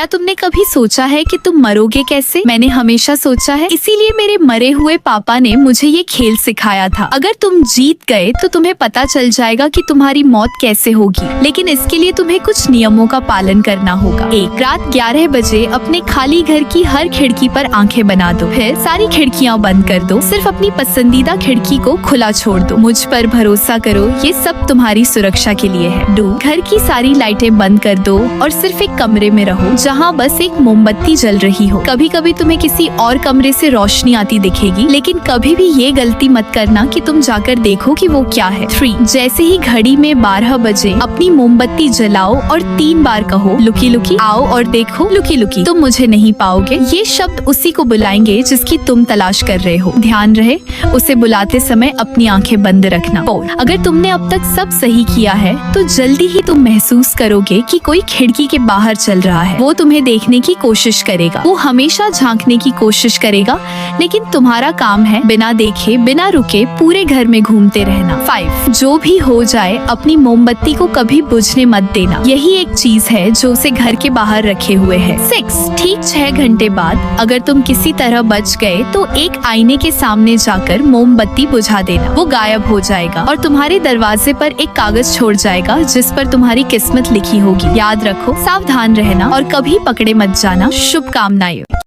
क्या तुमने कभी सोचा है कि तुम मरोगे कैसे? मैंने हमेशा सोचा है, इसीलिए मेरे मरे हुए पापा ने मुझे ये खेल सिखाया था। अगर तुम जीत गए तो तुम्हें पता चल जाएगा कि तुम्हारी मौत कैसे होगी, लेकिन इसके लिए तुम्हें कुछ नियमों का पालन करना होगा। एक, रात 11 बजे अपने खाली घर की हर खिड़की पर आंखें बना दो, फिर सारी खिड़कियाँ बंद कर दो, सिर्फ अपनी पसंदीदा खिड़की को खुला छोड़ दो। मुझ पर भरोसा करो, ये सब तुम्हारी सुरक्षा के लिए है। 2, घर की सारी लाइटें बंद कर दो और सिर्फ एक कमरे में रहो जहाँ बस एक मोमबत्ती जल रही हो। कभी कभी तुम्हें किसी और कमरे से रोशनी आती दिखेगी, लेकिन कभी भी ये गलती मत करना कि तुम जाकर देखो कि वो क्या है। 3, जैसे ही घड़ी में 12 बजे अपनी मोमबत्ती जलाओ और 3 बार कहो, लुकी लुकी आओ और देखो, लुकी लुकी तुम मुझे नहीं पाओगे। ये शब्द उसी को बुलाएंगे जिसकी तुम तलाश कर रहे हो। ध्यान रहे, उसे बुलाते समय अपनी आंखें बंद रखना। 4, अगर तुमने अब तक सब सही किया है तो जल्दी ही तुम महसूस करोगे कि कोई खिड़की के बाहर चल रहा है। वो तुम्हें देखने की कोशिश करेगा, वो हमेशा झांकने की कोशिश करेगा, लेकिन तुम्हारा काम है बिना देखे बिना रुके पूरे घर में घूमते रहना। 5, जो भी हो जाए अपनी मोमबत्ती को कभी बुझने मत देना। यही एक चीज है जो उसे घर के बाहर रखे हुए है। 6, ठीक 6 घंटे बाद अगर तुम किसी तरह बच गए तो एक आईने के सामने जाकर मोमबत्ती बुझा देना। वो गायब हो जाएगा और तुम्हारे दरवाजे पर एक कागज छोड़ जाएगा जिस पर तुम्हारी किस्मत लिखी होगी। याद रखो, सावधान रहना और कभी पकड़े मत जाना। शुभकामनाएं।